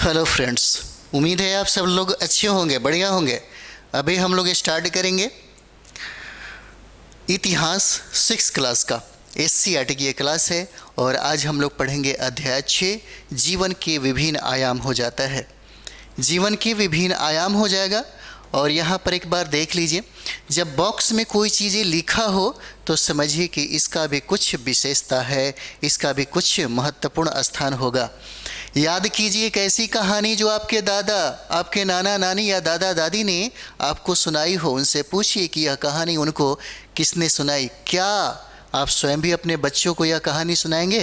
Hello friends, उम्मीद है आप सब लोग अच्छे होंगे, बढ़िया होंगे। अभी हम लोग स्टार्ट करेंगे इतिहास 6 क्लास का। एससीईआरटी की ये क्लास है और आज हम लोग पढ़ेंगे अध्याय 6, जीवन के विभिन्न आयाम हो जाता है। जीवन के विभिन्न आयाम हो जाएगा। और यहाँ पर एक बार देख लीजिए, जब बॉक्स में कोई चीज़ें लिखा हो तो समझिए कि इसका भी कुछ विशेषता है, इसका भी कुछ महत्वपूर्ण स्थान होगा। याद कीजिए एक ऐसी कहानी जो आपके दादा, आपके नाना नानी या दादा दादी ने आपको सुनाई हो। उनसे पूछिए कि यह कहानी उनको किसने सुनाई। क्या आप स्वयं भी अपने बच्चों को यह कहानी सुनाएंगे,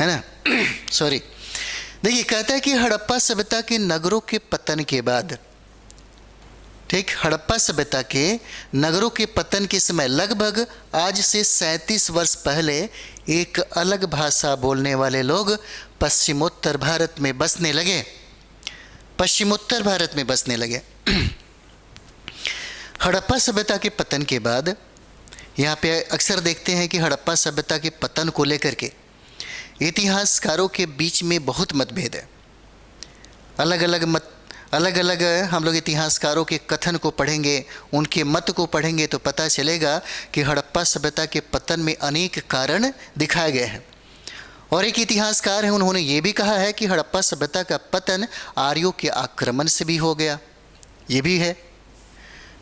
है ना? सॉरी। देखिए, कहता है कि हड़प्पा सभ्यता के नगरों के पतन के बाद, ठीक, हड़प्पा सभ्यता के नगरों के पतन के समय लगभग आज से 37 वर्ष पहले एक अलग भाषा बोलने वाले लोग पश्चिमोत्तर भारत में बसने लगे। पश्चिमोत्तर भारत में बसने लगे। हड़प्पा सभ्यता के पतन के बाद यहाँ पे अक्सर देखते हैं कि हड़प्पा सभ्यता के पतन को लेकर के इतिहासकारों के बीच में बहुत मतभेद है। अलग अलग हम लोग इतिहासकारों के कथन को पढ़ेंगे, उनके मत को पढ़ेंगे तो पता चलेगा कि हड़प्पा सभ्यता के पतन में अनेक कारण दिखाए गए हैं। और एक इतिहासकार है, उन्होंने ये भी कहा है कि हड़प्पा सभ्यता का पतन आर्यों के आक्रमण से भी हो गया, ये भी है।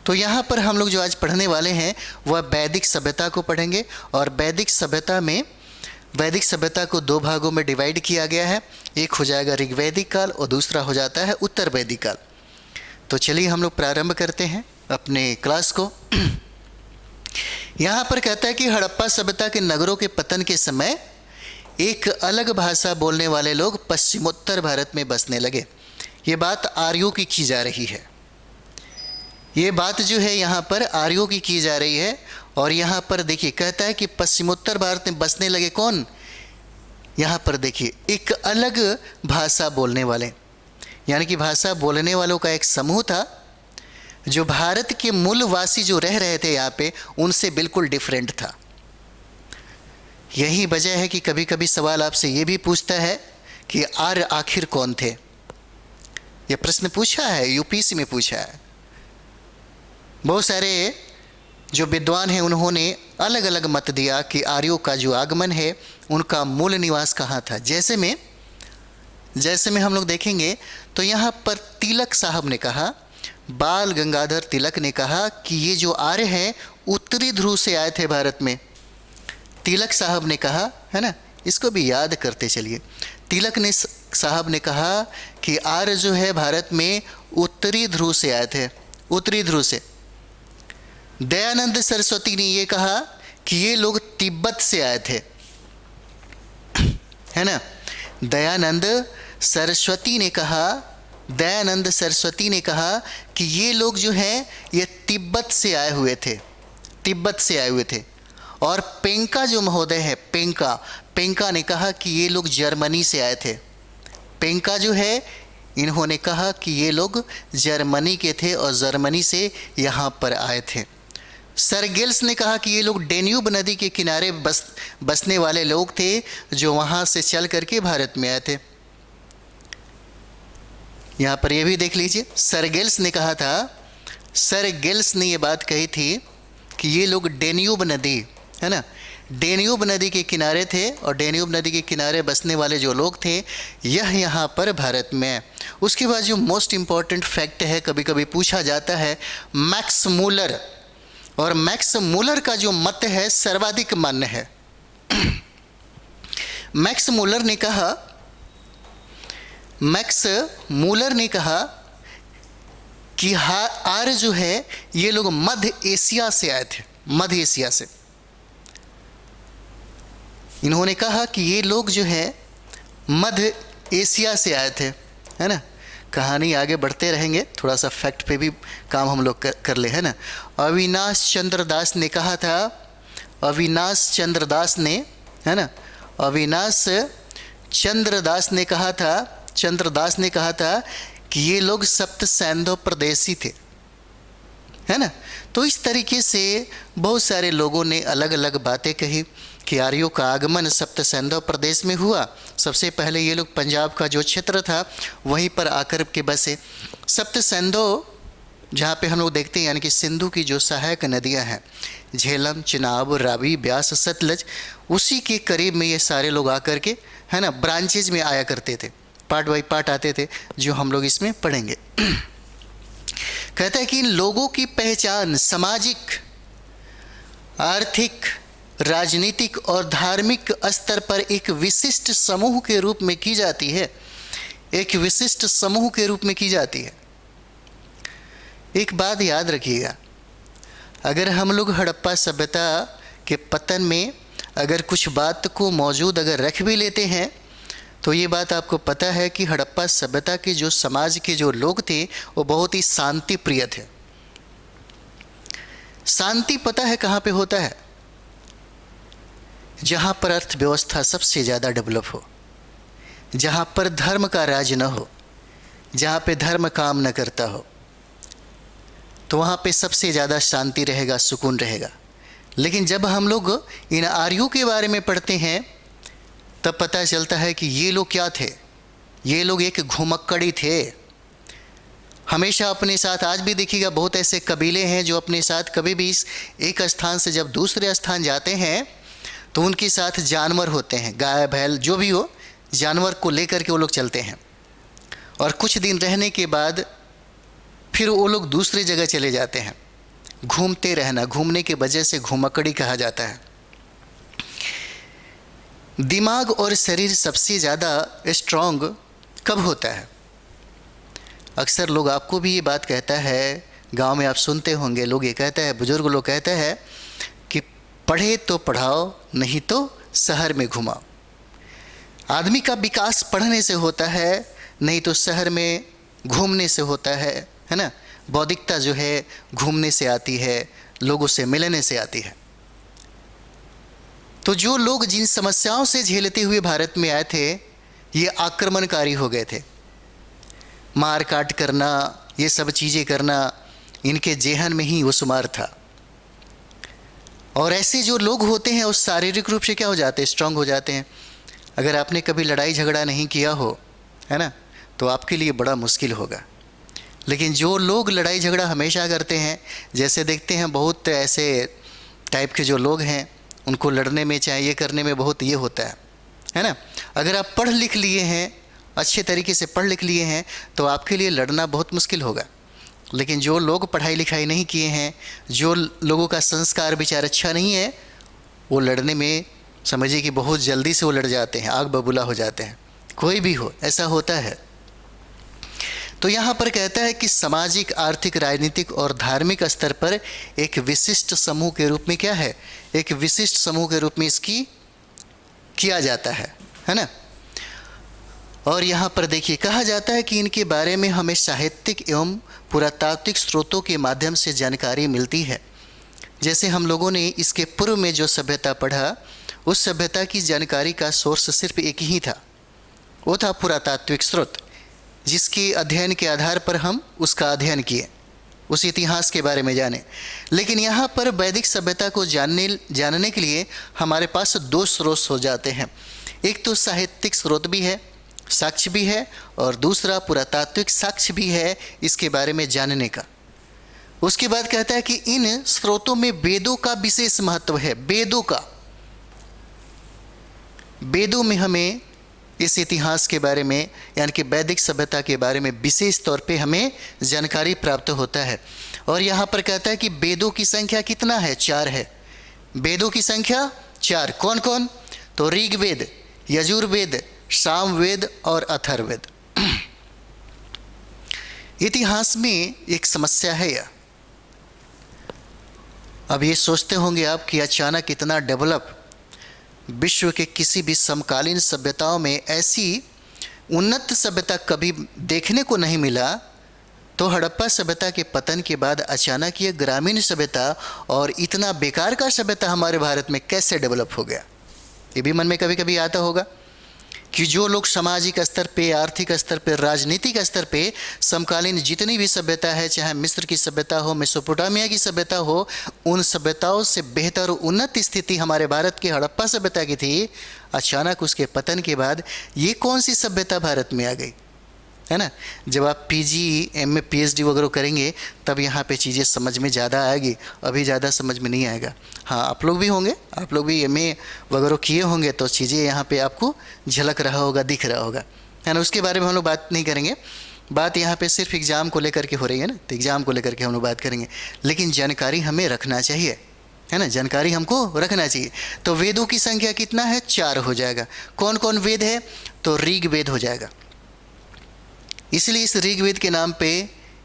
तो यहाँ पर हम लोग जो आज पढ़ने वाले हैं वह वैदिक सभ्यता को पढ़ेंगे। और वैदिक सभ्यता को 2 भागों में डिवाइड किया गया है। एक हो जाएगा ऋग्वैदिक काल और दूसरा हो जाता है उत्तर वैदिक काल। तो चलिए हम लोग प्रारंभ करते हैं अपने क्लास को। यहाँ पर कहता है कि हड़प्पा सभ्यता के नगरों के पतन के समय एक अलग भाषा बोलने वाले लोग पश्चिमोत्तर भारत में बसने लगे। ये बात आर्यों की जा रही है। ये बात जो है यहाँ पर आर्यों की जा रही है। और यहाँ पर देखिए, कहता है कि पश्चिमोत्तर भारत में बसने लगे कौन? यहाँ पर देखिए, एक अलग भाषा बोलने वाले, यानी कि भाषा बोलने वालों का एक समूह था जो भारत के मूलवासी जो रह रहे थे यहाँ पे, उनसे बिल्कुल डिफरेंट था। यही वजह है कि कभी कभी सवाल आपसे ये भी पूछता है कि आर्य आखिर कौन थे। ये प्रश्न पूछा है, यूपीएससी में पूछा है। बहुत सारे जो विद्वान हैं उन्होंने अलग अलग मत दिया कि आर्यों का जो आगमन है उनका मूल निवास कहाँ था। जैसे में हम लोग देखेंगे तो यहाँ पर तिलक साहब ने कहा, बाल गंगाधर तिलक ने कहा कि ये जो आर्य हैं उत्तरी ध्रुव से आए थे भारत में। तिलक साहब ने कहा, है ना, इसको भी याद करते चलिए। तिलक ने साहब ने कहा कि आर्य जो है भारत में उत्तरी ध्रुव से आए थे, उत्तरी ध्रुव से। दयानंद सरस्वती ने ये कहा कि ये लोग तिब्बत से आए थे, है ना। दयानंद सरस्वती ने कहा कि ये लोग जो हैं ये तिब्बत से आए हुए थे। और पेंका जो महोदय है, पेंका ने कहा कि ये लोग जर्मनी से आए थे। पेंका जो है, इन्होंने कहा कि ये लोग जर्मनी के थे और जर्मनी से यहाँ पर आए थे। सरगेल्स ने कहा कि ये लोग डेन्यूब नदी के किनारे बसने वाले लोग थे जो वहाँ से चल करके भारत में आए थे। यहाँ पर ये भी देख लीजिए, सरगेल्स ने ये बात कही थी कि ये लोग डेन्यूब नदी, है ना, डेन्यूब नदी के किनारे थे और डेन्यूब नदी के किनारे बसने वाले जो लोग थे यह यहाँ पर भारत में है। उसके बाद जो मोस्ट इम्पॉर्टेंट फैक्ट है, कभी कभी पूछा जाता है, मैक्स मूलर, और मैक्स मूलर का जो मत है सर्वाधिक मान्य है। मैक्स मूलर ने कहा कि आर्य जो है ये लोग मध्य एशिया से आए थे, मध्य एशिया से। इन्होंने कहा कि ये लोग जो है मध्य एशिया से आए थे, है ना। कहानी आगे बढ़ते रहेंगे, थोड़ा सा फैक्ट पे भी काम हम लोग कर ले, है ना। अविनाश चंद्र दास ने कहा था, अविनाश चंद्र दास ने कहा था कि ये लोग सप्त सैंधव प्रदेशी थे, है ना। तो इस तरीके से बहुत सारे लोगों ने अलग अलग बातें कही कि आर्यों का आगमन सप्त सिंधु प्रदेश में हुआ। सबसे पहले ये लोग पंजाब का जो क्षेत्र था वहीं पर आकर के बसे। सप्त सिंधु जहाँ पे हम लोग देखते हैं, यानी कि सिंधु की जो सहायक नदियाँ हैं, झेलम, चिनाब, रावी, ब्यास, सतलज, उसी के करीब में ये सारे लोग आकर के, है ना, ब्रांचेज में आया करते थे, पार्ट बाई पार्ट आते थे, जो हम लोग इसमें पढ़ेंगे। कहता है कि इन लोगों की पहचान सामाजिक, आर्थिक, राजनीतिक और धार्मिक स्तर पर एक विशिष्ट समूह के रूप में की जाती है। एक विशिष्ट समूह के रूप में की जाती है। एक बात याद रखिएगा, अगर हम लोग हड़प्पा सभ्यता के पतन में अगर कुछ बात को मौजूद अगर रख भी लेते हैं, तो ये बात आपको पता है कि हड़प्पा सभ्यता के जो समाज के जो लोग थे वो बहुत ही शांति प्रिय थे। शांति पता है कहाँ पे होता है? जहाँ पर अर्थव्यवस्था सबसे ज़्यादा डेवलप हो, जहाँ पर धर्म का राज न हो, जहाँ पे धर्म काम न करता हो, तो वहाँ पे सबसे ज़्यादा शांति रहेगा, सुकून रहेगा। लेकिन जब हम लोग इन आर्यों के बारे में पढ़ते हैं तब पता चलता है कि ये लोग क्या थे। ये लोग एक घुमक्कड़ी थे। हमेशा अपने साथ, आज भी देखिएगा बहुत ऐसे कबीले हैं जो अपने साथ कभी भी इस एक स्थान से जब दूसरे स्थान जाते हैं तो उनके साथ जानवर होते हैं, गाय बैल जो भी हो, जानवर को लेकर के वो लोग चलते हैं। और कुछ दिन रहने के बाद फिर वो लोग दूसरी जगह चले जाते हैं। घूमते रहना, घूमने की वजह से घुमक्कड़ी कहा जाता है। दिमाग और शरीर सबसे ज़्यादा स्ट्रांग कब होता है? अक्सर लोग, आपको भी ये बात कहता है, गांव में आप सुनते होंगे, लोग ये कहता है, बुजुर्ग लोग कहते हैं कि पढ़े तो पढ़ाओ, नहीं तो शहर में घुमाओ। आदमी का विकास पढ़ने से होता है, नहीं तो शहर में घूमने से होता है ना। बौद्धिकता जो है घूमने से आती है, लोगों से मिलने से आती है। तो जो लोग जिन समस्याओं से झेलते हुए भारत में आए थे, ये आक्रमणकारी हो गए थे। मार काट करना, ये सब चीज़ें करना इनके जेहन में ही वो शुमार था। और ऐसे जो लोग होते हैं वो शारीरिक रूप से क्या हो जाते हैं? स्ट्रांग हो जाते हैं। अगर आपने कभी लड़ाई झगड़ा नहीं किया हो, है ना, तो आपके लिए बड़ा मुश्किल होगा। लेकिन जो लोग लड़ाई झगड़ा हमेशा करते हैं, जैसे देखते हैं बहुत ऐसे टाइप के जो लोग हैं, उनको लड़ने में, चाहे ये करने में बहुत ये होता है ना। अगर आप पढ़ लिख लिए हैं, अच्छे तरीके से पढ़ लिख लिए हैं, तो आपके लिए लड़ना बहुत मुश्किल होगा। लेकिन जो लोग पढ़ाई लिखाई नहीं किए हैं, जो लोगों का संस्कार विचार अच्छा नहीं है, वो लड़ने में समझिए कि बहुत जल्दी से वो लड़ जाते हैं, आग बबूला हो जाते हैं। कोई भी हो, ऐसा होता है। तो यहाँ पर कहता है कि सामाजिक, आर्थिक, राजनीतिक और धार्मिक स्तर पर एक विशिष्ट समूह के रूप में क्या है? एक विशिष्ट समूह के रूप में इसकी किया जाता है ना। और यहाँ पर देखिए कहा जाता है कि इनके बारे में हमें साहित्यिक एवं पुरातात्विक स्रोतों के माध्यम से जानकारी मिलती है। जैसे हम लोगों ने इसके पूर्व में जो सभ्यता पढ़ा, उस सभ्यता की जानकारी का सोर्स सिर्फ एक ही था, वो था पुरातात्विक स्रोत, जिसके अध्ययन के आधार पर हम उसका अध्ययन किए, उस इतिहास के बारे में जाने। लेकिन यहाँ पर वैदिक सभ्यता को जानने के लिए हमारे पास दो स्रोत हो जाते हैं। एक तो साहित्यिक स्रोत भी है, साक्ष्य भी है, और दूसरा पुरातात्विक साक्ष्य भी है इसके बारे में जानने का। उसके बाद कहता है कि इन स्रोतों में वेदों का विशेष महत्व है। वेदों में हमें इस इतिहास के बारे में, यानी कि वैदिक सभ्यता के बारे में विशेष तौर पे हमें जानकारी प्राप्त होता है। और यहाँ पर कहता है कि वेदों की संख्या कितना है? 4 है। वेदों की संख्या 4। कौन कौन? तो ऋग्वेद, यजुर्वेद, सामवेद और अथर्ववेद। इतिहास में एक समस्या है यह। अब ये सोचते होंगे आप कि अचानक इतना डेवलप, विश्व के किसी भी समकालीन सभ्यताओं में ऐसी उन्नत सभ्यता कभी देखने को नहीं मिला, तो हड़प्पा सभ्यता के पतन के बाद अचानक ये ग्रामीण सभ्यता और इतना बेकार का सभ्यता हमारे भारत में कैसे डेवलप हो गया? ये भी मन में कभी कभी आता होगा। कि जो लोग सामाजिक स्तर पे, आर्थिक स्तर पे, राजनीतिक स्तर पे समकालीन जितनी भी सभ्यता है, चाहे मिस्र की सभ्यता हो, मेसोपोटामिया की सभ्यता हो, उन सभ्यताओं से बेहतर उन्नत स्थिति हमारे भारत की हड़प्पा सभ्यता की थी। अचानक उसके पतन के बाद ये कौन सी सभ्यता भारत में आ गई, है ना। जब आप पीजी, एमए, पीएचडी वगैरह करेंगे तब यहाँ पे चीज़ें समझ में ज़्यादा आएगी, अभी ज़्यादा समझ में नहीं आएगा। हाँ, आप लोग भी होंगे, आप लोग भी एमए वगैरह किए होंगे तो चीज़ें यहाँ पे आपको झलक रहा होगा, दिख रहा होगा, है ना। उसके बारे में हम लोग बात नहीं करेंगे, बात यहाँ पे सिर्फ एग्ज़ाम को लेकर के हो रही है ना, तो एग्ज़ाम को लेकर के हम लोग बात करेंगे। लेकिन जानकारी हमें रखना चाहिए, है ना, जानकारी हमको रखना चाहिए। तो वेदों की संख्या कितना है? 4 हो जाएगा। कौन कौन वेद है? तो ऋग्वेद हो जाएगा। इसलिए इस ऋग्वेद के नाम पे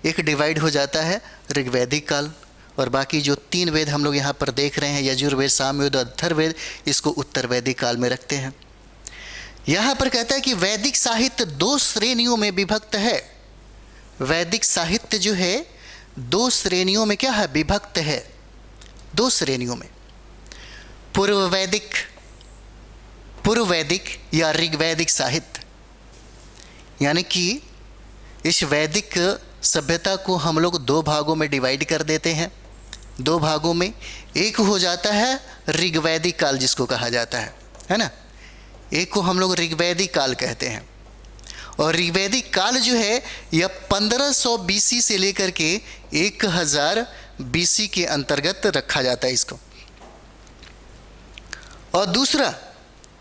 एक डिवाइड हो जाता है ऋग्वैदिक काल, और बाकी जो 3 वेद हम लोग यहाँ पर देख रहे हैं, यजुर्वेद, सामवेद और अथर्ववेद, इसको उत्तर वैदिक काल में रखते हैं। यहाँ पर कहता है कि वैदिक साहित्य 2 श्रेणियों में विभक्त है। वैदिक साहित्य जो है 2 श्रेणियों में क्या है? विभक्त है 2 श्रेणियों में। पूर्व वैदिक या ऋग्वैदिक साहित्य, यानी कि इस वैदिक सभ्यता को हम लोग 2 भागों में डिवाइड कर देते हैं। 2 भागों में एक हो जाता है ऋग्वैदिक काल, जिसको कहा जाता है ना। एक को हम लोग ऋग्वैदिक काल कहते हैं, और ऋग्वैदिक काल जो है यह 1500 बीसी से लेकर के 1000 बीसी के अंतर्गत रखा जाता है इसको। और दूसरा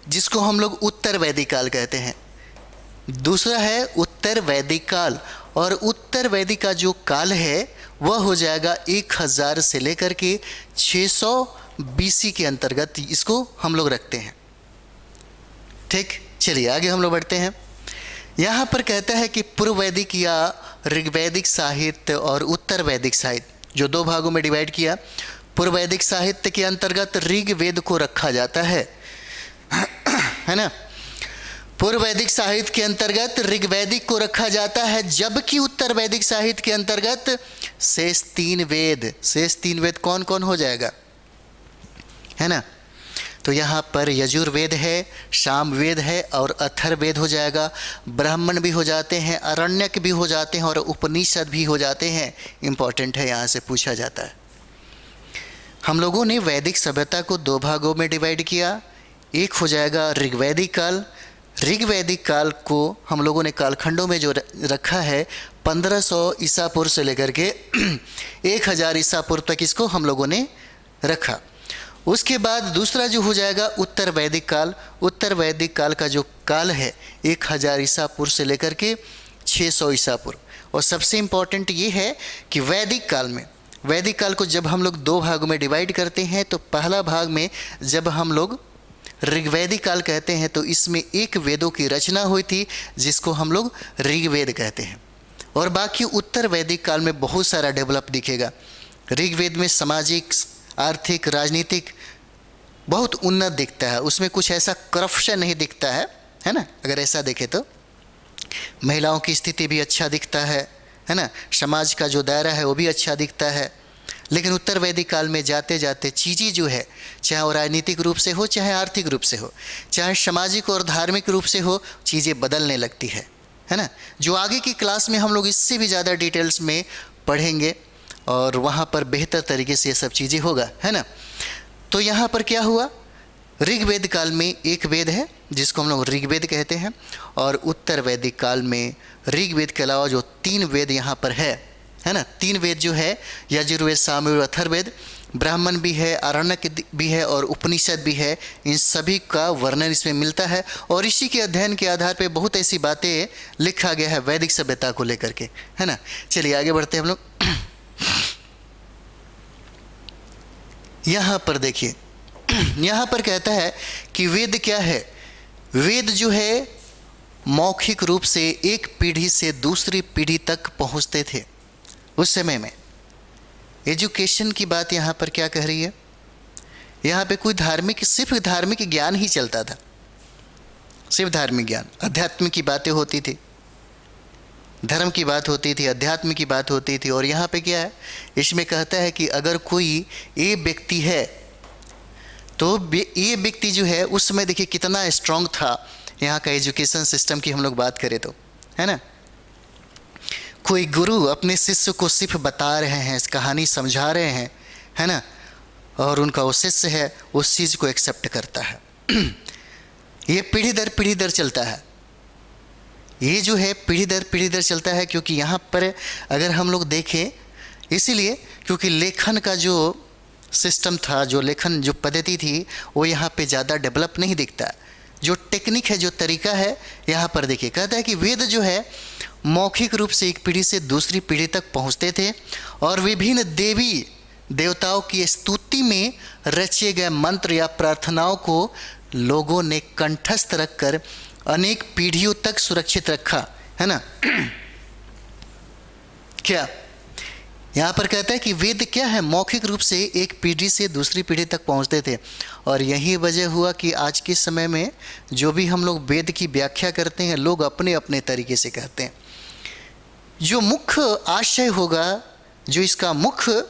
जिसको हम लोग उत्तर वैदिक काल कहते हैं, दूसरा है उत्तर वैदिक काल। और उत्तर वैदिक का जो काल है वह हो जाएगा 1000 से लेकर के 600 बीसी के अंतर्गत इसको हम लोग रखते हैं। ठीक, चलिए आगे हम लोग बढ़ते हैं। यहाँ पर कहता है कि पूर्व वैदिक या ऋग्वैदिक साहित्य और उत्तर वैदिक साहित्य, जो 2 भागों में डिवाइड किया। पूर्व वैदिक साहित्य के अंतर्गत ऋग्वेद को रखा जाता है ना। पूर्व वैदिक साहित्य के अंतर्गत ऋग्वैदिक को रखा जाता है, जबकि उत्तर वैदिक साहित्य के अंतर्गत शेष 3 वेद। शेष 3 वेद कौन कौन हो जाएगा, है ना। तो यहाँ पर यजुर्वेद है, सामवेद है और अथर्ववेद हो जाएगा। ब्राह्मण भी हो जाते हैं, आरण्यक भी हो जाते हैं और उपनिषद भी हो जाते हैं। इंपॉर्टेंट है, यहाँ से पूछा जाता है। हम लोगों ने वैदिक सभ्यता को 2 भागों में डिवाइड किया। एक हो जाएगा ऋग्वैदिक काल। ऋग्वैदिक काल को हम लोगों ने कालखंडों में जो रखा है 1500 ईसा पूर्व से लेकर के 1000 ईसा पूर्व तक इसको हम लोगों ने रखा। उसके बाद दूसरा जो हो जाएगा उत्तर वैदिक काल। उत्तर वैदिक काल का जो काल है 1000 ईसा पूर्व से लेकर के 600 ईसा पूर्व। और सबसे इम्पॉर्टेंट ये है कि वैदिक काल को जब हम लोग 2 भागों में डिवाइड करते हैं, तो पहला भाग में जब हम लोग ऋग्वैदिक काल कहते हैं तो इसमें 1 वेदों की रचना हुई थी, जिसको हम लोग ऋग्वेद कहते हैं। और बाकी उत्तर वैदिक काल में बहुत सारा डेवलप दिखेगा। ऋग्वेद में सामाजिक, आर्थिक, राजनीतिक बहुत उन्नत दिखता है, उसमें कुछ ऐसा करप्शन नहीं दिखता है ना। अगर ऐसा देखें तो महिलाओं की स्थिति भी अच्छा दिखता है ना। समाज का जो दायरा है वो भी अच्छा दिखता है। लेकिन उत्तर वैदिक काल में जाते जाते चीज़ें जो है, चाहे वो राजनीतिक रूप से हो, चाहे आर्थिक रूप से हो, चाहे सामाजिक और धार्मिक रूप से हो, चीज़ें बदलने लगती है ना। जो आगे की क्लास में हम लोग इससे भी ज़्यादा डिटेल्स में पढ़ेंगे और वहाँ पर बेहतर तरीके से ये सब चीज़ें होगा, है ना। तो यहाँ पर क्या हुआ, ऋग्वेद काल में 1 वेद है जिसको हम लोग ऋग्वेद कहते हैं, और उत्तर वैदिक काल में ऋग्वेद के अलावा जो 3 वेद यहाँ पर है ना। 3 वेद जो है यजुर्वेद, सामवेद, अथर्ववेद, ब्राह्मण भी है, आरण्यक भी है और उपनिषद भी है। इन सभी का वर्णन इसमें मिलता है और इसी के अध्ययन के आधार पर बहुत ऐसी बातें लिखा गया है वैदिक सभ्यता को लेकर के, है ना। चलिए आगे बढ़ते हैं हम लोग। यहाँ पर देखिए, यहाँ पर कहता है कि वेद क्या है। वेद जो है मौखिक रूप से एक पीढ़ी से दूसरी पीढ़ी तक पहुँचते थे। उस समय में एजुकेशन की बात यहाँ पर क्या कह रही है, यहाँ पे कोई सिर्फ धार्मिक ज्ञान ही चलता था, सिर्फ धार्मिक ज्ञान। अध्यात्म की बातें होती थी, धर्म की बात होती थी, अध्यात्म की बात होती थी। और यहाँ पे क्या है, इसमें कहता है कि अगर कोई ये व्यक्ति है तो ये व्यक्ति जो है उस समय देखिए कितना स्ट्रांग था। यहाँ का एजुकेशन सिस्टम की हम लोग बात करें तो, है ना। कोई गुरु अपने शिष्य को सिर्फ बता रहे हैं, कहानी समझा रहे हैं, है ना, और उनका वो शिष्य है उस चीज़ को एक्सेप्ट करता है। ये पीढ़ी दर पीढ़ी दर चलता है, ये जो है पीढ़ी दर चलता है। क्योंकि यहाँ पर अगर हम लोग देखें, इसीलिए क्योंकि लेखन का जो सिस्टम था, जो लेखन जो पद्धति थी, वो यहाँ पे ज़्यादा डेवलप नहीं दिखता। जो टेक्निक है, जो तरीका है, यहाँ पर देखिए कहता है कि वेद जो है मौखिक रूप से एक पीढ़ी से दूसरी पीढ़ी तक पहुँचते थे और विभिन्न देवी देवताओं की स्तुति में रचे गए मंत्र या प्रार्थनाओं को लोगों ने कंठस्थ रखकर अनेक पीढ़ियों तक सुरक्षित रखा, है ना। क्या यहाँ पर कहता है कि वेद क्या है, मौखिक रूप से एक पीढ़ी से दूसरी पीढ़ी तक पहुँचते थे। और यही वजह हुआ कि आज के समय में जो भी हम लोग वेद की व्याख्या करते हैं, लोग अपने अपने तरीके से कहते हैं। जो मुख्य आशय होगा, जो इसका मुख्य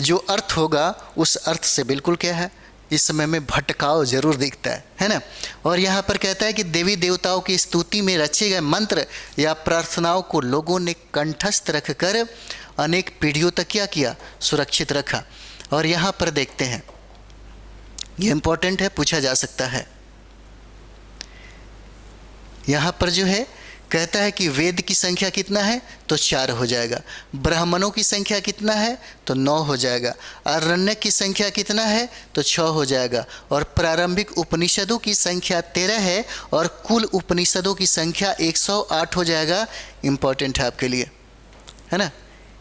जो अर्थ होगा, उस अर्थ से बिल्कुल क्या है, इस समय में भटकाव जरूर दिखता है ना। और यहाँ पर कहता है कि देवी देवताओं की स्तुति में रचे गए मंत्र या प्रार्थनाओं को लोगों ने कंठस्थ रखकर अनेक पीढ़ियों तक क्या किया, सुरक्षित रखा। और यहाँ पर देखते हैं, ये इंपॉर्टेंट है, पूछा जा सकता है। यहाँ पर जो है कहता है कि वेद की संख्या कितना है, तो 4 हो जाएगा। ब्राह्मणों की संख्या कितना है, तो 9 हो जाएगा। आरण्यक की संख्या कितना है, तो 6 हो जाएगा। और प्रारंभिक उपनिषदों की संख्या 13 है और कुल उपनिषदों की संख्या 108 हो जाएगा। इम्पॉर्टेंट है आपके लिए, है ना,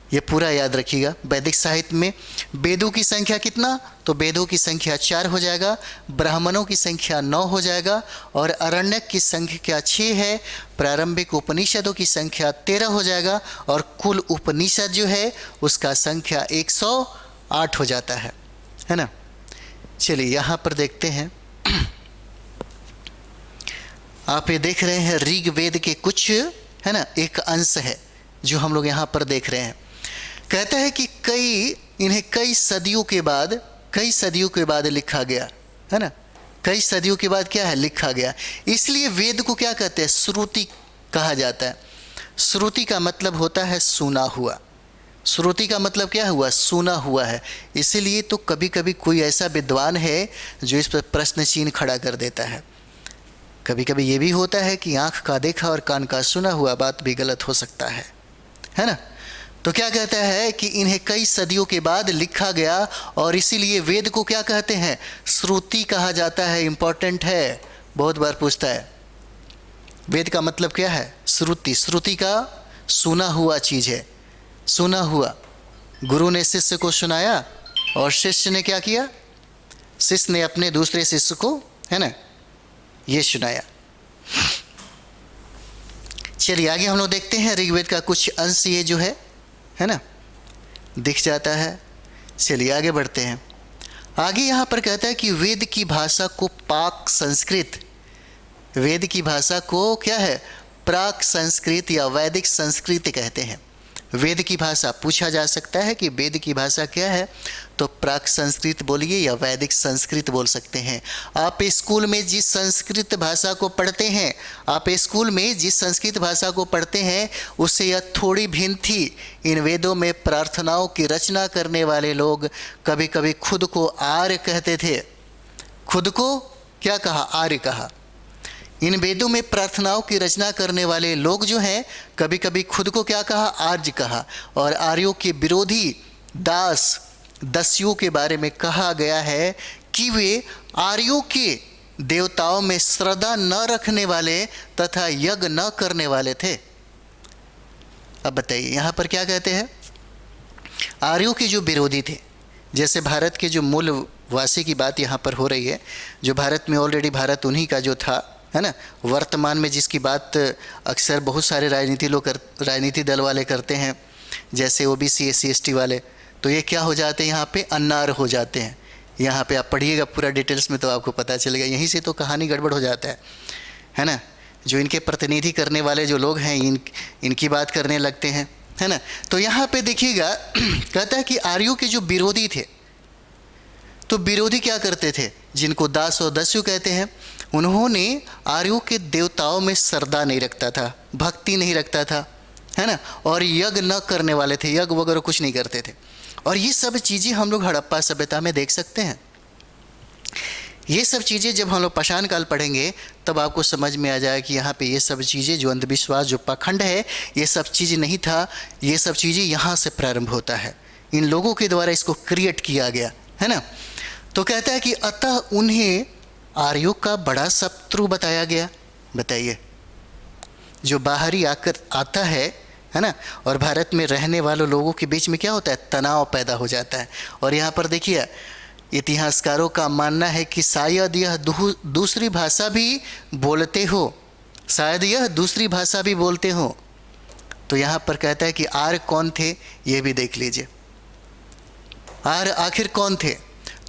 ये पूरा याद रखिएगा। वैदिक साहित्य में वेदों की संख्या कितना, तो वेदों की संख्या 4 हो जाएगा, ब्राह्मणों की संख्या 9 हो जाएगा और आरण्यक की संख्या 6 है, प्रारंभिक उपनिषदों की संख्या 13 हो जाएगा और कुल उपनिषद जो है उसका संख्या 108 हो जाता है ना। चलिए यहाँ पर देखते हैं, आप ये देख रहे हैं ऋग्वेद के कुछ, है ना, एक अंश है जो हम लोग यहाँ पर देख रहे हैं। कहता है कि इन्हें कई सदियों के बाद लिखा गया, है ना। कई सदियों के बाद क्या है, लिखा गया। इसलिए वेद को क्या कहते हैं, श्रुति कहा जाता है। श्रुति का मतलब होता है सुना हुआ। श्रुति का मतलब क्या हुआ, सुना हुआ है। इसीलिए तो कभी कभी कोई ऐसा विद्वान है जो इस पर प्रश्न चिन्ह खड़ा कर देता है। कभी कभी ये भी होता है कि आँख का देखा और कान का सुना हुआ बात भी गलत हो सकता है ना। तो क्या कहता है कि इन्हें कई सदियों के बाद लिखा गया और इसीलिए वेद को क्या कहते हैं, श्रुति कहा जाता है। इंपॉर्टेंट है, बहुत बार पूछता है। वेद का मतलब क्या है, श्रुति। श्रुति का सुना हुआ चीज़ है, सुना हुआ। गुरु ने शिष्य को सुनाया और शिष्य ने क्या किया, शिष्य ने अपने दूसरे शिष्य को, है ना, ये सुनाया। चलिए आगे हम लोग देखते हैं ऋग्वेद का कुछ अंश, ये जो है ना, दिख जाता है। चलिए आगे बढ़ते हैं। आगे यहाँ पर कहता है कि वेद की भाषा को पाक संस्कृत, वेद की भाषा को क्या है, प्राक संस्कृत या वैदिक संस्कृत कहते हैं। वेद की भाषा, पूछा जा सकता है कि वेद की भाषा क्या है, तो प्राक संस्कृत बोलिए या वैदिक संस्कृत बोल सकते हैं। आप स्कूल में जिस संस्कृत भाषा को पढ़ते हैं, आप स्कूल में जिस संस्कृत भाषा को पढ़ते हैं उससे यह थोड़ी भिन्न थी। इन वेदों में प्रार्थनाओं की रचना करने वाले लोग कभी कभी खुद को आर्य कहते थे। खुद को क्या कहा, आर्य कहा। इन वेदों में प्रार्थनाओं की रचना करने वाले लोग जो हैं कभी कभी खुद को क्या कहा, आर्य कहा। और आर्यों के विरोधी दास दस्युओं के बारे में कहा गया है कि वे आर्यों के देवताओं में श्रद्धा न रखने वाले तथा यज्ञ न करने वाले थे। अब बताइए यहाँ पर क्या कहते हैं, आर्यों के जो विरोधी थे, जैसे भारत के जो मूल वासी की बात यहाँ पर हो रही है, जो भारत में ऑलरेडी भारत उन्हीं का जो था, है ना, वर्तमान में जिसकी बात अक्सर बहुत सारे राजनीति दल वाले करते हैं, जैसे ओबीसी SC ST वाले, तो ये क्या हो जाते हैं, यहाँ पे अन्नार हो जाते हैं। यहाँ पे आप पढ़िएगा पूरा डिटेल्स में तो आपको पता चलेगा। यहीं से तो कहानी गड़बड़ हो जाता है ना। जो इनके प्रतिनिधि करने वाले जो लोग हैं इनकी बात करने लगते हैं, है ना। तो यहाँ पे देखिएगा कहता है कि आर्यों के जो विरोधी थे, तो विरोधी क्या करते थे, जिनको दास और दस्यु कहते हैं, उन्होंने आर्यों के देवताओं में श्रद्धा नहीं रखता था, भक्ति नहीं रखता था, है ना, और यज्ञ न करने वाले थे, यज्ञ वगैरह कुछ नहीं करते थे। और ये सब चीज़ें हम लोग हड़प्पा सभ्यता में देख सकते हैं। ये सब चीज़ें जब हम लोग पाषाण काल पढ़ेंगे तब आपको समझ में आ जाए कि यहाँ पे ये सब चीज़ें, जो अंधविश्वास, जो पाखंड है, ये सब चीज़ नहीं था, ये सब चीज़ें यहाँ से प्रारंभ होता है, इन लोगों के द्वारा इसको क्रिएट किया गया, है ना। तो कहता है कि अतः उन्हें आर्यों का बड़ा शत्रु बताया गया। बताइए, जो बाहरी आकर आता है ना, और भारत में रहने वालों लोगों के बीच में क्या होता है, तनाव पैदा हो जाता है। और यहाँ पर देखिए, इतिहासकारों का मानना है कि शायद यह दूसरी भाषा भी बोलते हो, शायद यह दूसरी भाषा भी बोलते हो। तो यहाँ पर कहता है कि आर्य कौन थे, ये भी देख लीजिए। आर्य आखिर कौन थे?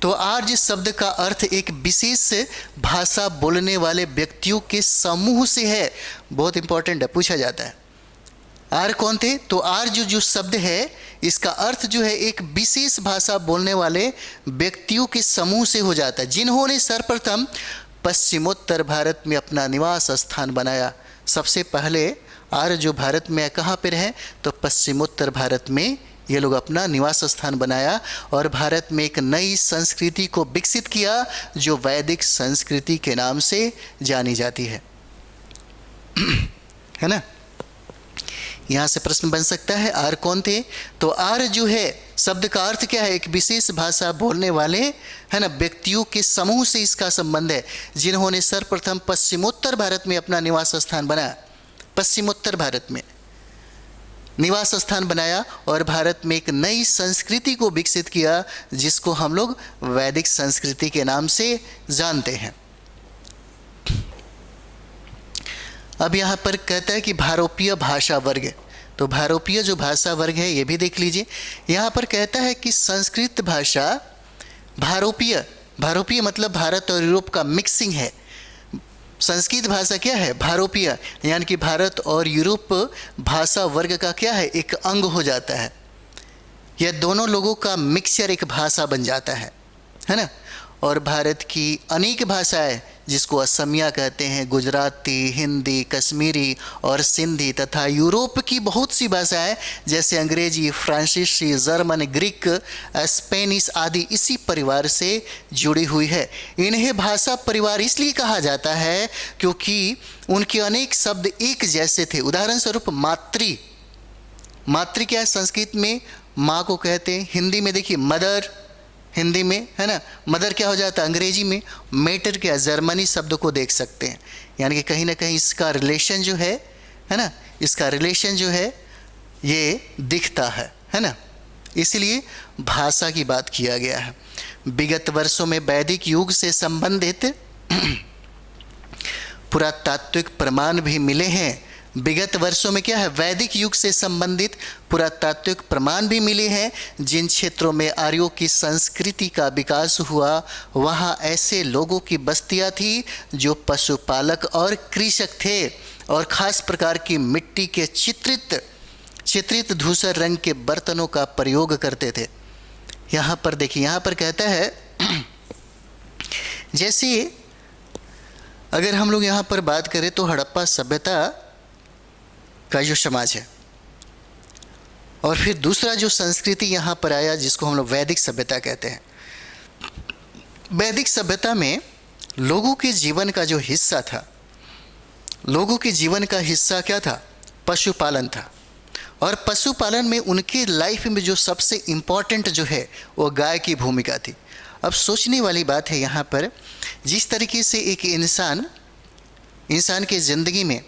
तो आर्य शब्द का अर्थ एक विशेष भाषा बोलने वाले व्यक्तियों के समूह से है। बहुत इंपॉर्टेंट है, पूछा जाता है आर्य कौन थे। तो आर्य जो शब्द है, इसका अर्थ जो है एक विशेष भाषा बोलने वाले व्यक्तियों के समूह से हो जाता है, जिन्होंने सर्वप्रथम पश्चिमोत्तर भारत में अपना निवास स्थान बनाया। सबसे पहले आर्य जो भारत में कहाँ पर है, तो पश्चिमोत्तर भारत में ये लोग अपना निवास स्थान बनाया और भारत में एक नई संस्कृति को विकसित किया, जो वैदिक संस्कृति के नाम से जानी जाती है है ना। यहाँ से प्रश्न बन सकता है, आर्य कौन थे? तो आर्य जो है शब्द का अर्थ क्या है, एक विशेष भाषा बोलने वाले, है ना, व्यक्तियों के समूह से इसका संबंध है, जिन्होंने सर्वप्रथम पश्चिमोत्तर भारत में अपना निवास स्थान बनाया। पश्चिमोत्तर भारत में निवास स्थान बनाया और भारत में एक नई संस्कृति को विकसित किया, जिसको हम लोग वैदिक संस्कृति के नाम से जानते हैं। अब यहाँ पर कहता है कि भारोपीय भाषा वर्ग। तो भारोपीय जो भाषा वर्ग है, ये भी देख लीजिए। यहाँ पर कहता है कि संस्कृत भाषा भारोपीय, भारोपीय मतलब भारत और यूरोप का मिक्सिंग है। संस्कृत भाषा क्या है, भारोपीय, यानी कि भारत और यूरोप भाषा वर्ग का क्या है, एक अंग हो जाता है। यह दोनों लोगों का मिक्सचर एक भाषा बन जाता है ना। और भारत की अनेक भाषाएं, जिसको असमिया कहते हैं, गुजराती, हिंदी, कश्मीरी और सिंधी, तथा यूरोप की बहुत सी भाषाएं जैसे अंग्रेजी, फ्रांसीसी, जर्मन, ग्रीक, स्पेनिश आदि इसी परिवार से जुड़ी हुई है। इन्हें भाषा परिवार इसलिए कहा जाता है क्योंकि उनके अनेक शब्द एक जैसे थे। उदाहरण स्वरूप मातृ, मातृ क्या है, संस्कृत में माँ को कहते हैं। हिंदी में देखिए मदर, हिंदी में, है ना, मदर क्या हो जाता है अंग्रेजी में। मैटर क्या, जर्मनी शब्द को देख सकते हैं। यानी कि कहीं ना कहीं इसका रिलेशन जो है ना, इसका रिलेशन जो है ये दिखता है ना। इसलिए भाषा की बात किया गया है। विगत वर्षों में वैदिक युग से संबंधित पुरातात्विक प्रमाण भी मिले हैं। विगत वर्षों में क्या है, वैदिक युग से संबंधित पुरातात्विक प्रमाण भी मिले हैं। जिन क्षेत्रों में आर्यों की संस्कृति का विकास हुआ, वहाँ ऐसे लोगों की बस्तियाँ थी जो पशुपालक और कृषक थे और ख़ास प्रकार की मिट्टी के चित्रित धूसर रंग के बर्तनों का प्रयोग करते थे। यहाँ पर देखिए, यहाँ पर कहता है जैसे अगर हम लोग यहाँ पर बात करें तो हड़प्पा सभ्यता का जो समाज है, और फिर दूसरा जो संस्कृति यहाँ पर आया जिसको हम लोग वैदिक सभ्यता कहते हैं। वैदिक सभ्यता में लोगों के जीवन का जो हिस्सा था, लोगों के जीवन का हिस्सा क्या था, पशुपालन था। और पशुपालन में उनके लाइफ में जो सबसे इम्पॉर्टेंट जो है वो गाय की भूमिका थी। अब सोचने वाली बात है यहाँ पर, जिस तरीके से एक इंसान के ज़िंदगी में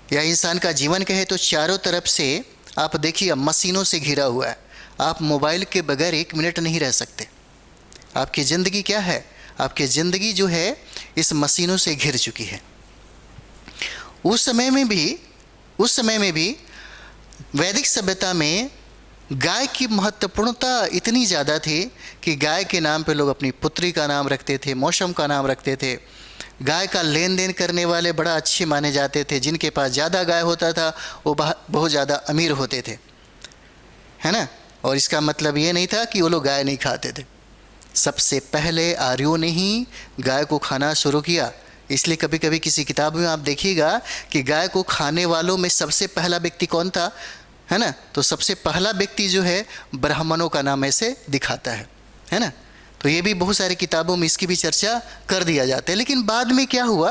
या इंसान का जीवन कहे तो चारों तरफ से आप देखिए मशीनों से घिरा हुआ है। आप मोबाइल के बगैर एक मिनट नहीं रह सकते। आपकी ज़िंदगी क्या है, आपकी ज़िंदगी जो है इस मशीनों से घिर चुकी है। उस समय में भी वैदिक सभ्यता में गाय की महत्वपूर्णता इतनी ज़्यादा थी कि गाय के नाम पे लोग अपनी पुत्री का नाम रखते थे, मौसम का नाम रखते थे। गाय का लेन देन करने वाले बड़ा अच्छे माने जाते थे। जिनके पास ज़्यादा गाय होता था वो बहुत ज़्यादा अमीर होते थे, है ना। और इसका मतलब ये नहीं था कि वो लोग गाय नहीं खाते थे, सबसे पहले आर्यों ने ही गाय को खाना शुरू किया। इसलिए कभी कभी किसी किताब में आप देखिएगा कि गाय को खाने वालों में सबसे पहला व्यक्ति कौन था, है ना। तो सबसे पहला व्यक्ति जो है ब्राह्मणों का नाम ऐसे दिखाता है ना। तो ये भी बहुत सारी किताबों में इसकी भी चर्चा कर दिया जाता है। लेकिन बाद में क्या हुआ,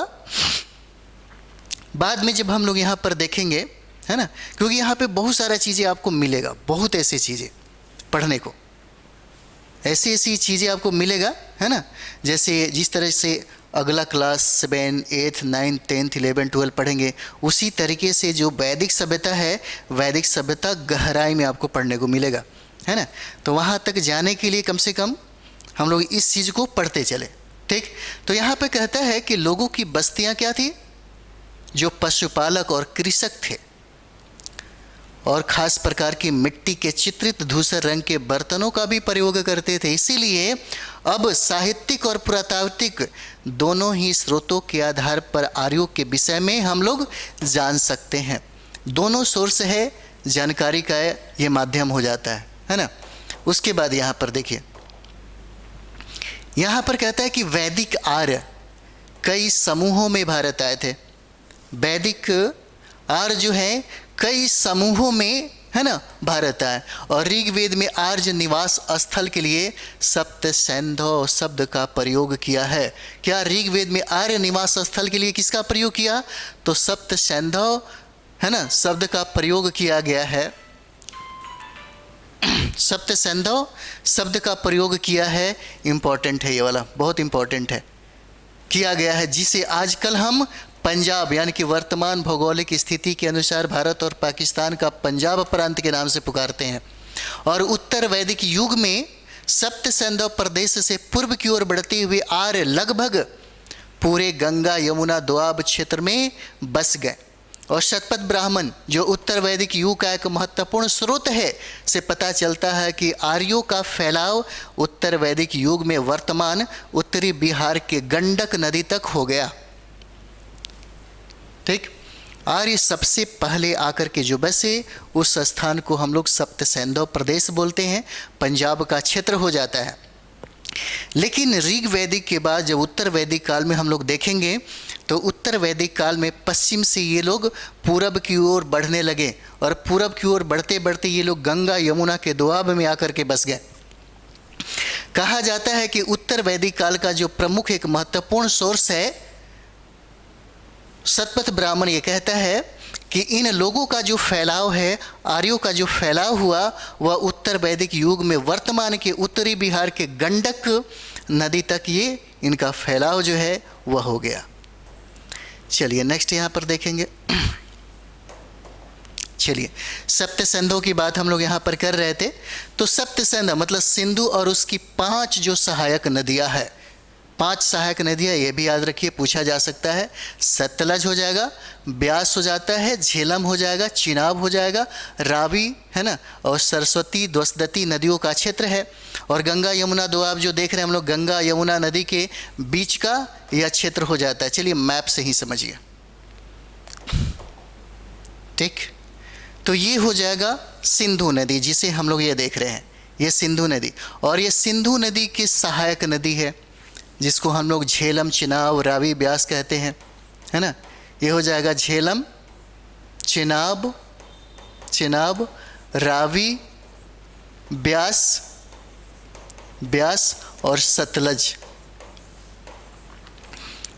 बाद में जब हम लोग यहाँ पर देखेंगे, है ना, क्योंकि यहाँ पे बहुत सारा चीज़ें आपको मिलेगा, बहुत ऐसी चीज़ें पढ़ने को, ऐसी ऐसी चीज़ें आपको मिलेगा, है ना। जैसे जिस तरह से अगला क्लास 7, 8, 9, 10, 11, 12 पढ़ेंगे, उसी तरीके से जो वैदिक सभ्यता है, वैदिक सभ्यता गहराई में आपको पढ़ने को मिलेगा, है ना। तो वहाँ तक जाने के लिए कम से कम हम लोग इस चीज़ को पढ़ते चले, ठीक। तो यहाँ पे कहता है कि लोगों की बस्तियाँ क्या थी, जो पशुपालक और कृषक थे, और ख़ास प्रकार की मिट्टी के चित्रित धूसर रंग के बर्तनों का भी प्रयोग करते थे। इसीलिए अब साहित्यिक और पुरातात्विक दोनों ही स्रोतों के आधार पर आर्यों के विषय में हम लोग जान सकते हैं। दोनों सोर्स है, जानकारी का ये माध्यम हो जाता है ना। उसके बाद यहाँ पर देखिए, यहाँ पर कहता है कि वैदिक आर्य कई समूहों में भारत आए थे। वैदिक आर्य जो है कई समूहों में, है ना, भारत आए। और ऋग्वेद में आर्य निवास स्थल के लिए सप्त सैंधव शब्द का प्रयोग किया है। क्या ऋग्वेद में आर्य निवास स्थल के लिए किसका प्रयोग किया, तो सप्त सैंधव, है ना, शब्द का प्रयोग किया गया है। सप्त सैंधव शब्द का प्रयोग किया है। इंपॉर्टेंट है ये वाला, बहुत इंपॉर्टेंट है, किया गया है, जिसे आजकल हम पंजाब यानी कि वर्तमान भौगोलिक स्थिति के अनुसार भारत और पाकिस्तान का पंजाब प्रांत के नाम से पुकारते हैं। और उत्तर वैदिक युग में सप्त सैंधव प्रदेश से पूर्व की ओर बढ़ते हुए आर्य लगभग पूरे गंगा यमुना दोआब क्षेत्र में बस गए। और शतपथ ब्राह्मण जो उत्तर वैदिक युग का एक महत्वपूर्ण स्रोत है, से पता चलता है कि आर्यों का फैलाव उत्तर वैदिक युग में वर्तमान उत्तरी बिहार के गंडक नदी तक हो गया, ठीक। आर्य सबसे पहले आकर के जो बसे, उस स्थान को हम लोग सप्त सैंधव प्रदेश बोलते हैं, पंजाब का क्षेत्र हो जाता है। लेकिन ऋग वैदिक के बाद जब उत्तर वैदिक काल में हम लोग देखेंगे, तो उत्तर वैदिक काल में पश्चिम से ये लोग पूरब की ओर बढ़ने लगे, और पूरब की ओर बढ़ते बढ़ते ये लोग गंगा यमुना के दोआब में आकर के बस गए। कहा जाता है कि उत्तर वैदिक काल का जो प्रमुख एक महत्वपूर्ण सोर्स है, शतपथ ब्राह्मण ये कहता है कि इन लोगों का जो फैलाव है, आर्यों का जो फैलाव हुआ, वह उत्तर वैदिक युग में वर्तमान के उत्तरी बिहार के गंडक नदी तक ये इनका फैलाव जो है वह हो गया। चलिए नेक्स्ट यहाँ पर देखेंगे। चलिए, सप्त सैंधव की बात हम लोग यहाँ पर कर रहे थे। तो सप्त सैंधव मतलब सिंधु और उसकी 5 जो सहायक नदियाँ है, 5 सहायक नदियाँ, ये भी याद रखिए, पूछा जा सकता है। सतलज हो जाएगा, ब्यास हो जाता है, झेलम हो जाएगा, चिनाब हो जाएगा, रावी, है ना, और सरस्वती द्वसदती नदियों का क्षेत्र है। और गंगा यमुना दोआब जो देख रहे हैं हम लोग, गंगा यमुना नदी के बीच का यह क्षेत्र हो जाता है। चलिए मैप से ही समझिए, ठीक। तो ये हो जाएगा सिंधु नदी, जिसे हम लोग ये देख रहे हैं, ये सिंधु नदी। और ये सिंधु नदी की सहायक नदी है, जिसको हम लोग झेलम, चिनाब, रावी, ब्यास कहते हैं, है ना। ये हो जाएगा झेलम, चिनाब, चिनाब, रावी, ब्यास, ब्यास और सतलज।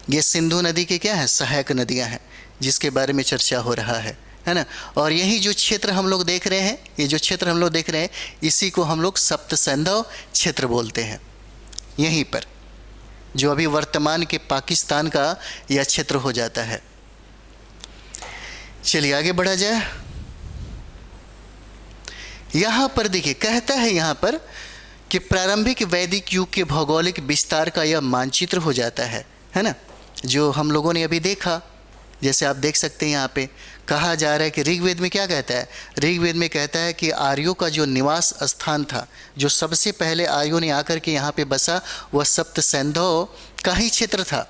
ये सिंधु नदी के क्या है, सहायक नदियां हैं, जिसके बारे में चर्चा हो रहा है ना। और यही जो क्षेत्र हम लोग देख रहे हैं, ये जो क्षेत्र हम लोग देख रहे हैं, इसी को हम लोग सप्त सैंधव क्षेत्र बोलते हैं। यहीं पर जो अभी वर्तमान के पाकिस्तान का यह क्षेत्र हो जाता है। चलिए आगे बढ़ा जाए। यहाँ पर देखिए, कहता है यहाँ पर कि प्रारंभिक वैदिक युग के भौगोलिक विस्तार का यह मानचित्र हो जाता है ना, जो हम लोगों ने अभी देखा। जैसे आप देख सकते हैं यहाँ पे कहा जा रहा है कि ऋग्वेद में क्या कहता है, ऋग्वेद में कहता है कि आर्यों का जो निवास स्थान था, जो सबसे पहले आर्यों ने आकर के यहाँ पे बसा, वह सप्त सैंधव का ही क्षेत्र था।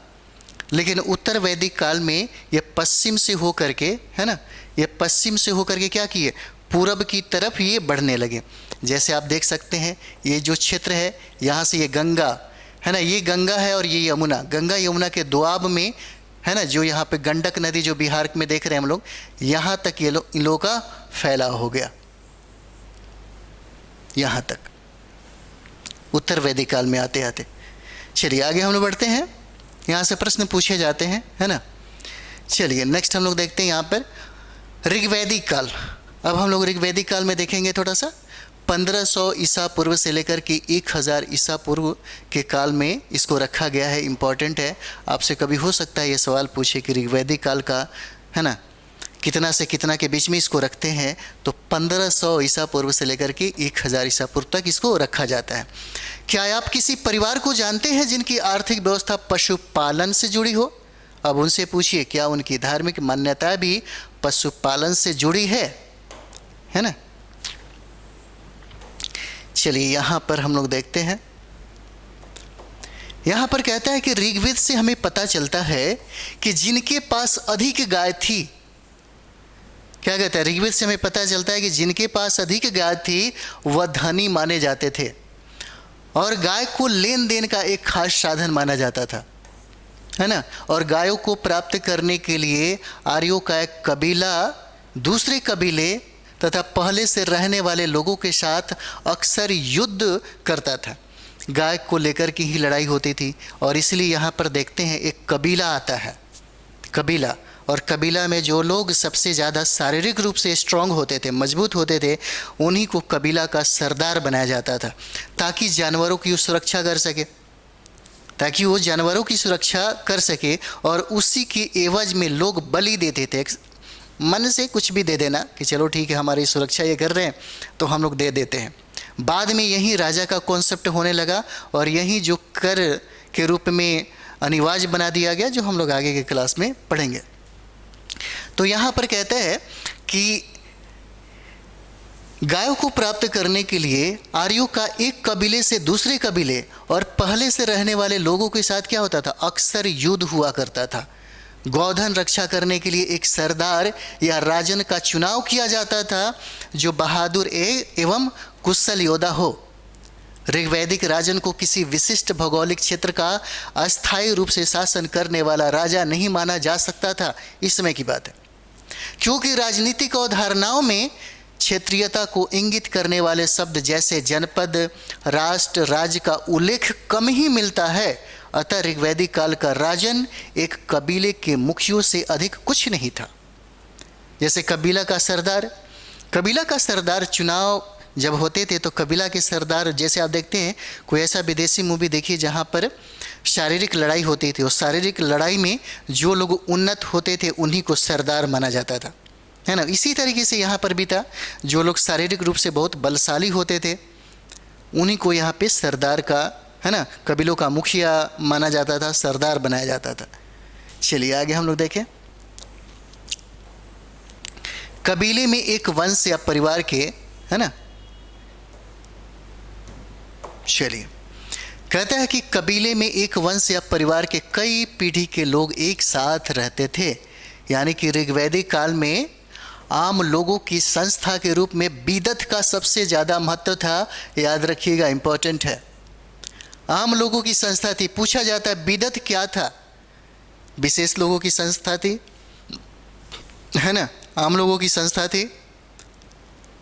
लेकिन उत्तर वैदिक काल में ये पश्चिम से हो करके, है ना, ये पश्चिम से होकर के क्या किए, पूरब की तरफ ये बढ़ने लगे। जैसे आप देख सकते हैं ये जो क्षेत्र है, यहाँ से ये गंगा है ना, ये गंगा है और ये यमुना, गंगा यमुना के दोआब में है ना, जो यहाँ पे गंडक नदी जो बिहार में देख रहे हैं हम लोग, यहाँ तक ये इन लोगों का फैलाव हो गया, यहाँ तक उत्तर वैदिक काल में आते आते। चलिए आगे हम लोग बढ़ते हैं, यहाँ से प्रश्न पूछे जाते हैं, है ना। चलिए नेक्स्ट हम लोग देखते हैं यहाँ पर ऋग्वैदिक काल। अब हम लोग ऋग्वैदिक काल में देखेंगे थोड़ा सा 1500 ईसा पूर्व से लेकर के 1000 ईसा पूर्व के काल में इसको रखा गया है। इम्पॉर्टेंट है, आपसे कभी हो सकता है ये सवाल पूछे कि ऋग्वैदिक काल का है ना कितना से कितना के बीच में इसको रखते हैं, तो 1500 ईसा पूर्व से लेकर के 1000 ईसा पूर्व तक इसको रखा जाता है। क्या आप किसी परिवार को जानते हैं जिनकी आर्थिक व्यवस्था पशुपालन से जुड़ी हो? अब उनसे पूछिए क्या उनकी धार्मिक मान्यता भी पशुपालन से जुड़ी है ना। चलिए यहाँ पर हम लोग देखते हैं, यहाँ पर कहता है कि ऋग्वेद से हमें पता चलता है कि जिनके पास अधिक गाय थी, क्या कहता है, ऋग्वेद से हमें पता चलता है कि जिनके पास अधिक गाय थी वह धनी माने जाते थे और गाय को लेन देन का एक खास साधन माना जाता था, है ना। और गायों को प्राप्त करने के लिए आर्यों का एक कबीला दूसरे कबीले तथा पहले से रहने वाले लोगों के साथ अक्सर युद्ध करता था। गाय को लेकर की ही लड़ाई होती थी और इसलिए यहाँ पर देखते हैं एक कबीला आता है, कबीला, और कबीला में जो लोग सबसे ज़्यादा शारीरिक रूप से स्ट्रांग होते थे, मजबूत होते थे, उन्हीं को कबीला का सरदार बनाया जाता था ताकि जानवरों की सुरक्षा कर सके, ताकि वो जानवरों की सुरक्षा कर सके। और उसी की एवज में लोग बलि देते थे, मन से कुछ भी दे देना कि चलो ठीक है हमारी सुरक्षा ये कर रहे हैं तो हम लोग दे देते हैं। बाद में यही राजा का कॉन्सेप्ट होने लगा और यही जो कर के रूप में अनिवार्य बना दिया गया, जो हम लोग आगे के क्लास में पढ़ेंगे। तो यहाँ पर कहते हैं कि गायों को प्राप्त करने के लिए आर्यों का एक कबीले से दूसरे कबीले और पहले से रहने वाले लोगों के साथ क्या होता था, अक्सर युद्ध हुआ करता था। गौधन रक्षा करने के लिए एक सरदार या राजन का चुनाव किया जाता था जो बहादुर एवं कुशल योद्धा हो। ऋग्वैदिक राजन को किसी विशिष्ट भौगोलिक क्षेत्र का अस्थायी रूप से शासन करने वाला राजा नहीं माना जा सकता था। इस समय की बात है, क्योंकि राजनीतिक अवधारणाओं में क्षेत्रीयता को इंगित करने वाले शब्द जैसे जनपद, राष्ट्र, राज्य का उल्लेख कम ही मिलता है। अतः ऋग्वैदिक काल का राजन एक कबीले के मुखियों से अधिक कुछ नहीं था। जैसे कबीला का सरदार चुनाव जब होते थे तो कबीला के सरदार, जैसे आप देखते हैं कोई ऐसा विदेशी मूवी देखिए जहाँ पर शारीरिक लड़ाई होती थी, और शारीरिक लड़ाई में जो लोग उन्नत होते थे उन्हीं को सरदार माना जाता था, है ना। इसी तरीके से यहाँ पर भी था, जो लोग शारीरिक रूप से बहुत बलशाली होते थे उन्हीं को यहाँ पे सरदार का, है ना, कबीलों का मुखिया माना जाता था, सरदार बनाया जाता था। चलिए आगे हम लोग देखें, कबीले में एक वंश या परिवार के, है ना, चलिए कहता है कि कबीले में एक वंश या परिवार के कई पीढ़ी के लोग एक साथ रहते थे। यानी कि ऋग्वैदिक काल में आम लोगों की संस्था के रूप में बीदत का सबसे ज़्यादा महत्व था। याद रखिएगा, इंपॉर्टेंट है। आम लोगों की संस्था थी। पूछा जाता है बीदत क्या था? विशेष लोगों की संस्था थी, है ना, आम लोगों की संस्था थी,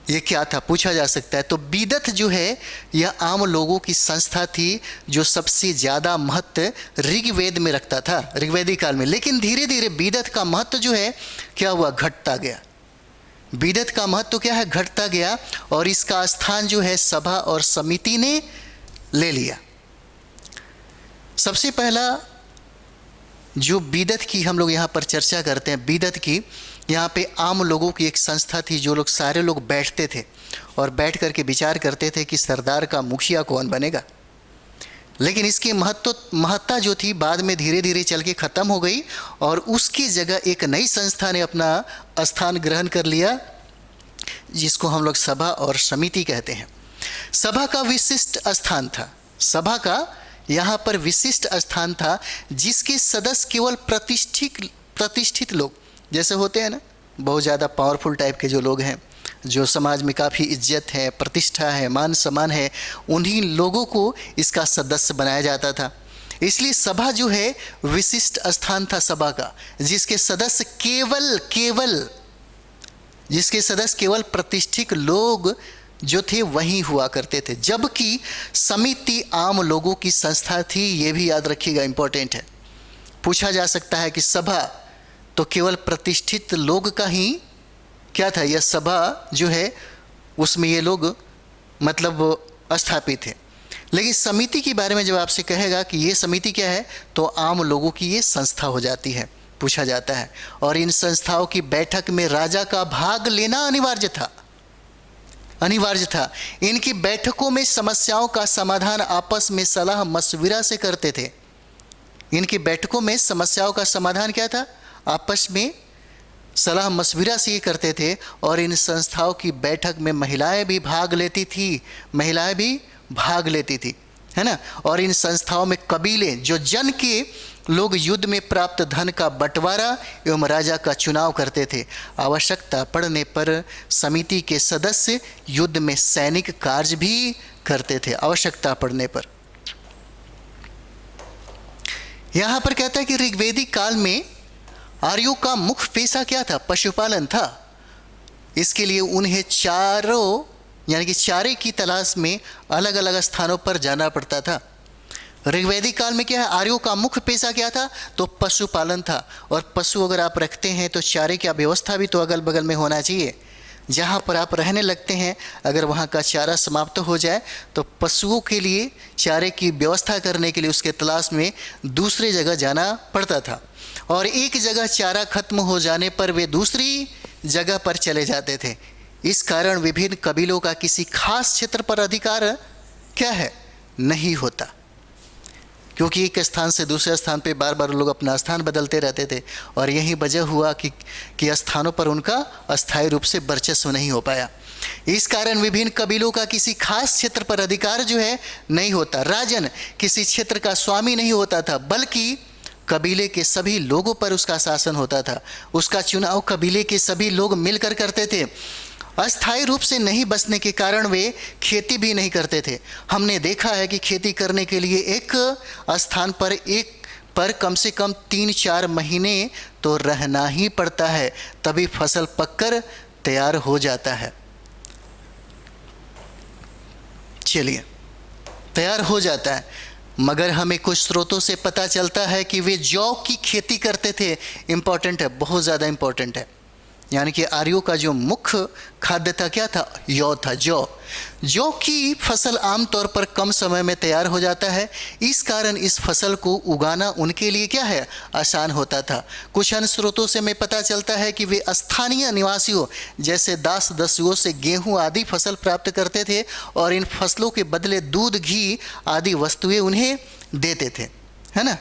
ये क्या था पूछा जा सकता है। तो बीदत जो है यह आम लोगों की संस्था थी जो सबसे ज़्यादा महत्व ऋग्वेद में रखता था, ऋग्वैदिक काल में। लेकिन धीरे धीरे बीदत का महत्व जो है क्या हुआ, घटता गया। बीदत का महत्व क्या है, घटता गया, और इसका स्थान जो है सभा और समिति ने ले लिया। सबसे पहला जो बीदत की हम लोग यहाँ पर चर्चा करते हैं, बीदत की, यहाँ पे आम लोगों की एक संस्था थी, जो लोग सारे लोग बैठते थे और बैठ करके विचार करते थे कि सरदार का मुखिया कौन बनेगा। लेकिन इसकी महत्ता जो थी बाद में धीरे धीरे चल के ख़त्म हो गई और उसकी जगह एक नई संस्था ने अपना स्थान ग्रहण कर लिया, जिसको हम लोग सभा और समिति कहते हैं। सभा का विशिष्ट स्थान था, सभा का यहाँ पर विशिष्ट स्थान था, जिसके सदस्य केवल प्रतिष्ठित लोग, जैसे होते हैं ना बहुत ज़्यादा पावरफुल टाइप के जो लोग हैं, जो समाज में काफ़ी इज्जत है, प्रतिष्ठा है, मान सम्मान है, उन्हीं लोगों को इसका सदस्य बनाया जाता था। इसलिए सभा जो है विशिष्ट स्थान था सभा का, जिसके सदस्य केवल प्रतिष्ठित लोग जो थे वही हुआ करते थे, जबकि समिति आम लोगों की संस्था थी। ये भी याद रखिएगा, इंपॉर्टेंट है। पूछा जा सकता है कि सभा तो केवल प्रतिष्ठित लोग का ही क्या था, यह सभा जो है उसमें ये लोग मतलब स्थापित है, लेकिन समिति के बारे में जब आपसे कहेगा कि ये समिति क्या है, तो आम लोगों की ये संस्था हो जाती है, पूछा जाता है। और इन संस्थाओं की बैठक में राजा का भाग लेना अनिवार्य था। इनकी बैठकों में समस्याओं का समाधान आपस में सलाह मशविरा से करते थे। इनकी बैठकों में समस्याओं का समाधान क्या था, आपस में सलाह मशविरा से ये करते थे। और इन संस्थाओं की बैठक में महिलाएं भी भाग लेती थी, है ना। और इन संस्थाओं में कबीले, जो जन के लोग युद्ध में प्राप्त धन का बंटवारा एवं राजा का चुनाव करते थे। आवश्यकता पड़ने पर समिति के सदस्य युद्ध में सैनिक कार्य भी करते थे, आवश्यकता पड़ने पर। यहाँ पर कहता है कि ऋग्वेदिक काल में आर्यों का मुख्य पेशा क्या था, पशुपालन था। इसके लिए उन्हें चारे की तलाश में अलग अलग स्थानों पर जाना पड़ता था। ऋग्वैदिक काल में क्या है, आर्यों का मुख्य पेशा क्या था, तो पशुपालन था। और पशु अगर आप रखते हैं तो चारे की व्यवस्था भी तो अगल बगल में होना चाहिए। जहाँ पर आप रहने लगते हैं, अगर वहाँ का चारा समाप्त हो जाए तो पशुओं के लिए चारे की व्यवस्था करने के लिए उसके तलाश में दूसरी जगह जाना पड़ता था। और एक जगह चारा खत्म हो जाने पर वे दूसरी जगह पर चले जाते थे। इस कारण विभिन्न कबीलों का किसी खास क्षेत्र पर अधिकार क्या है, नहीं होता, क्योंकि एक स्थान से दूसरे स्थान पे बार बार लोग अपना स्थान बदलते रहते थे। और यही वजह हुआ कि स्थानों पर उनका अस्थायी रूप से वर्चस्व नहीं हो पाया। इस कारण विभिन्न कबीलों का किसी खास क्षेत्र पर अधिकार जो है नहीं होता। राजन किसी क्षेत्र का स्वामी नहीं होता था, बल्कि कबीले के सभी लोगों पर उसका शासन होता था। उसका चुनाव कबीले के सभी लोग मिलकर करते थे। अस्थायी रूप से नहीं बसने के कारण वे खेती भी नहीं करते थे। हमने देखा है कि खेती करने के लिए एक स्थान पर कम से कम 3-4 महीने तो रहना ही पड़ता है, तभी फसल पककर तैयार हो जाता है। चलिए, तैयार हो जाता है। मगर हमें कुछ स्रोतों से पता चलता है कि वे जौ की खेती करते थे। इंपॉर्टेंट है, बहुत ज़्यादा इंपॉर्टेंट है। यानी कि आर्यों का जो मुख्य खाद्य था क्या था, जौ की फसल आमतौर पर कम समय में तैयार हो जाता है। इस कारण इस फसल को उगाना उनके लिए क्या है, आसान होता था। कुछ अन्य स्रोतों से हमें पता चलता है कि वे स्थानीय निवासियों जैसे दास दस्युओं से गेहूं आदि फसल प्राप्त करते थे और इन फसलों के बदले दूध, घी आदि वस्तुएं उन्हें देते थे, है ना।